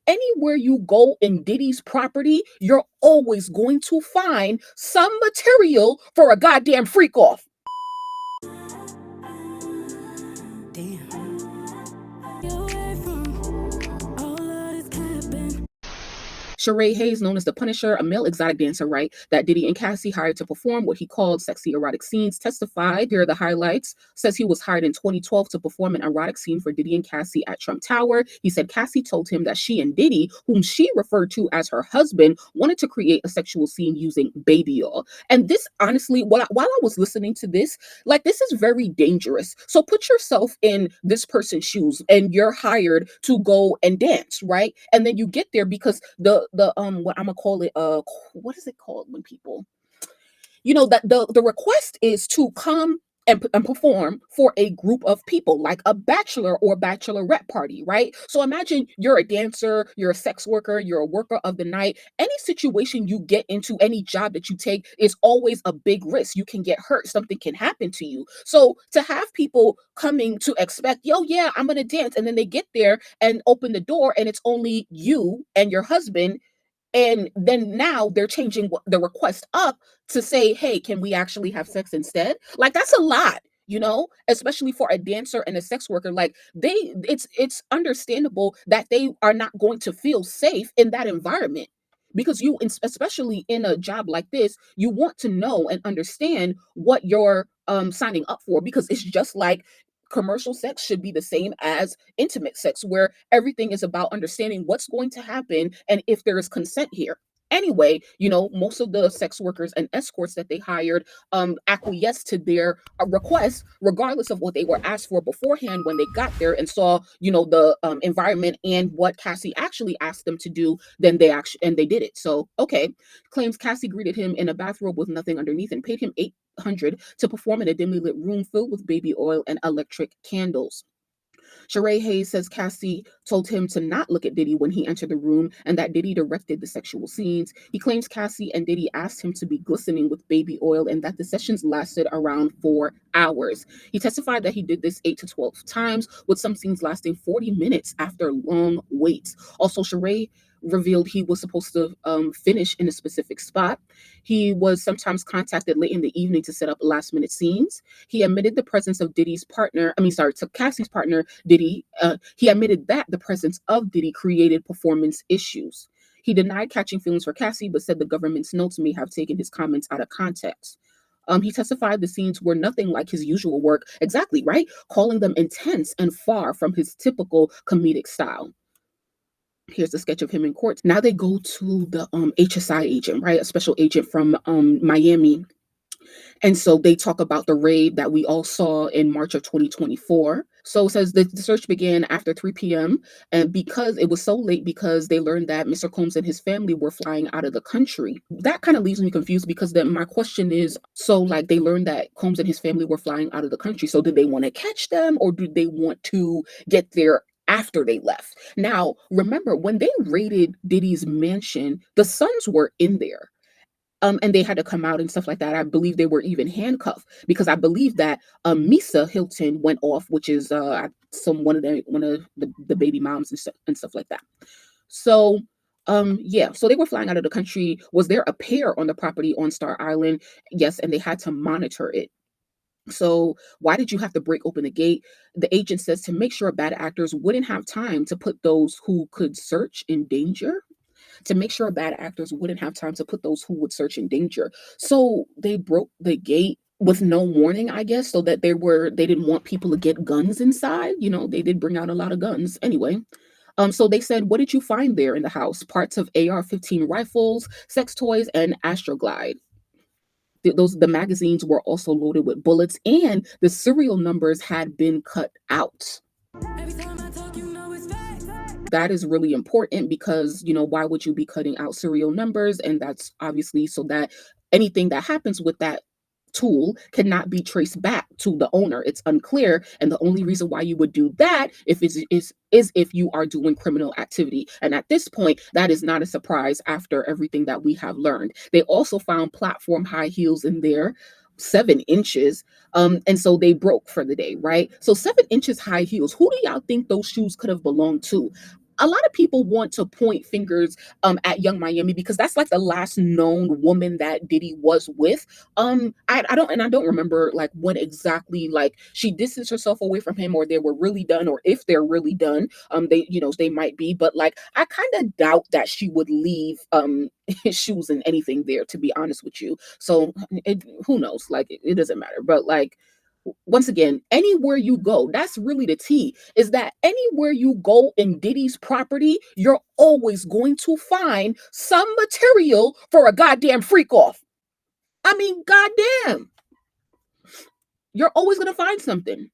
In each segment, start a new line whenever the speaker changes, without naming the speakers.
anywhere you go in Diddy's property, you're always going to find some material for a goddamn freak off. Sheree Hayes, known as the Punisher, a male exotic dancer, right, that Diddy and Cassie hired to perform what he called sexy erotic scenes, testified. Here are the highlights. Says he was hired in 2012 to perform an erotic scene for Diddy and Cassie at Trump Tower. He said Cassie told him that she and Diddy, whom she referred to as her husband, wanted to create a sexual scene using baby oil. And this, honestly, while I was listening to this, like, this is very dangerous. So put yourself in this person's shoes, and you're hired to go and dance, right? And then you get there because the what I'm gonna call it, what is it called when people, that the request is to come and perform for a group of people, like a bachelor or bachelorette party, right? So imagine you're a dancer, you're a sex worker, you're a worker of the night. Any situation you get into, any job that you take, is always a big risk. You can get hurt, something can happen to you. So to have people coming to expect, yo, yeah, I'm gonna dance, and then they get there and open the door and it's only you and your husband, and then now they're changing the request up to say, hey, can we actually have sex instead? Like, that's a lot, especially for a dancer and a sex worker. Like, it's understandable that they are not going to feel safe in that environment, because especially in a job like this, you want to know and understand what you're signing up for, because it's just like commercial sex should be the same as intimate sex, where everything is about understanding what's going to happen and if there is consent here. Anyway, most of the sex workers and escorts that they hired acquiesced to their requests, regardless of what they were asked for beforehand when they got there and saw, the environment and what Cassie actually asked them to do. Then they did it. So, okay. Claims Cassie greeted him in a bathrobe with nothing underneath and paid him $800 to perform in a dimly lit room filled with baby oil and electric candles. Sheree Hayes says Cassie told him to not look at Diddy when he entered the room, and that Diddy directed the sexual scenes. He claims Cassie and Diddy asked him to be glistening with baby oil, and that the sessions lasted around 4 hours. He testified that he did this 8 to 12 times, with some scenes lasting 40 minutes after long waits. Also, Sheree revealed he was supposed to finish in a specific spot. He was sometimes contacted late in the evening to set up last minute scenes. He admitted the presence of to Cassie's partner, Diddy. He admitted that the presence of Diddy created performance issues. He denied catching feelings for Cassie, but said the government's notes may have taken his comments out of context. He testified the scenes were nothing like his usual work. Exactly, right? Calling them intense and far from his typical comedic style. Here's a sketch of him in court. Now they go to the HSI agent, right? A special agent from Miami. And so they talk about the raid that we all saw in March of 2024. So it says the search began after 3 p.m. And because it was so late, because they learned that Mr. Combs and his family were flying out of the country. That kind of leaves me confused, because then my question is, so like they learned that Combs and his family were flying out of the country. So did they want to catch them, or did they want to get there after they left? Now, remember, when they raided Diddy's mansion, the sons were in there. And they had to come out and stuff like that. I believe they were even handcuffed, because I believe that Misa Hilton went off, which is one of the baby moms and stuff like that. So so they were flying out of the country. Was there a pair on the property on Star Island? Yes, and they had to monitor it. So why did you have to break open the gate? The agent says to make sure bad actors wouldn't have time to put those who could search in danger. To make sure bad actors wouldn't have time to put those who would search in danger. So they broke the gate with no warning, I guess, so that they didn't want people to get guns inside. They did bring out a lot of guns anyway. So they said, what did you find there in the house? Parts of AR-15 rifles, sex toys, and Astroglide. The magazines were also loaded with bullets, and the serial numbers had been cut out. That is really important, because, why would you be cutting out serial numbers? And that's obviously so that anything that happens with that tool cannot be traced back to the owner. It's unclear. And the only reason why you would do that is if you are doing criminal activity. And at this point, that is not a surprise after everything that we have learned. They also found platform high heels in there, 7 inches. And so they broke for the day, right? So 7 inches high heels. Who do y'all think those shoes could have belonged to? a lot of people want to point fingers at Young Miami because that's like the last known woman that Diddy was with. I don't remember like when exactly like she distanced herself away from him or they were really done, or if they're really done. They, you know, they might be, but like I kind of doubt that she would leave his shoes and anything there, to be honest with you. So who knows? Like it doesn't matter. But like once again, anywhere you go, that's really the tea, is that anywhere you go in Diddy's property, you're always going to find some material for a goddamn freak off. I mean, goddamn. You're always going to find something.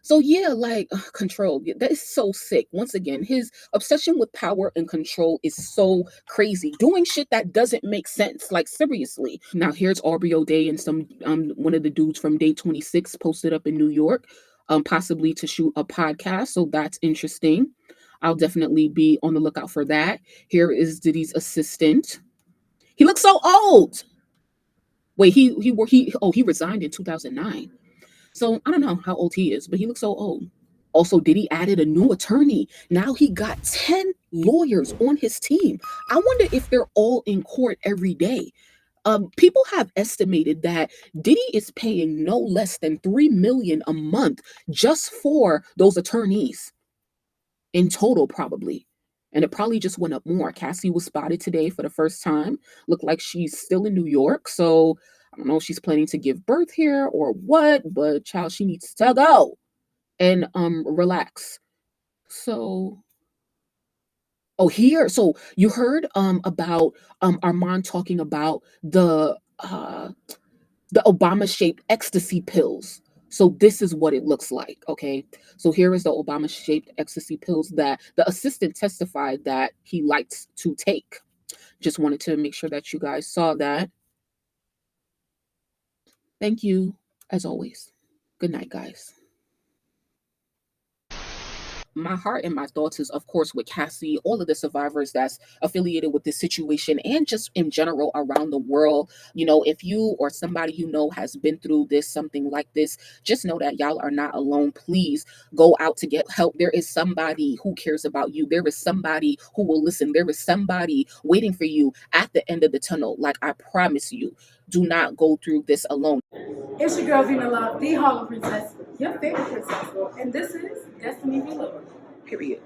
So yeah, like control. That is so sick. Once again, his obsession with power and control is so crazy. Doing shit that doesn't make sense. Like seriously. Now here's Aubrey O'Day and some one of the dudes from Day 26 posted up in New York, possibly to shoot a podcast. So that's interesting. I'll definitely be on the lookout for that. Here is Diddy's assistant. He looks so old. Wait, he resigned in 2009. So I don't know how old he is, but he looks so old. Also, Diddy added a new attorney. Now he got 10 lawyers on his team. I wonder if they're all in court every day. People have estimated that Diddy is paying no less than $3 million a month just for those attorneys in total, probably. And it probably just went up more. Cassie was spotted today for the first time. Looked like she's still in New York. So I don't know if she's planning to give birth here or what, but child, she needs to go and relax. So so you heard about Armand talking about the Obama shaped ecstasy pills. So this is what it looks like, okay? So here is the Obama shaped ecstasy pills that the assistant testified that he likes to take. Just wanted to make sure that you guys saw that. Thank you, as always. Good night, guys. My heart and my thoughts is, of course, with Cassie, all of the survivors that's affiliated with this situation, and just in general around the world. You know, if you or somebody you know has been through this, something like this, just know that y'all are not alone. Please go out to get help. There is somebody who cares about you. There is somebody who will listen. There is somebody waiting for you at the end of the tunnel. Like, I promise you, do not go through this alone.
It's your girl Vina Love, the Harlem Princess, your favorite princess, and this is Destiny Below.
Period.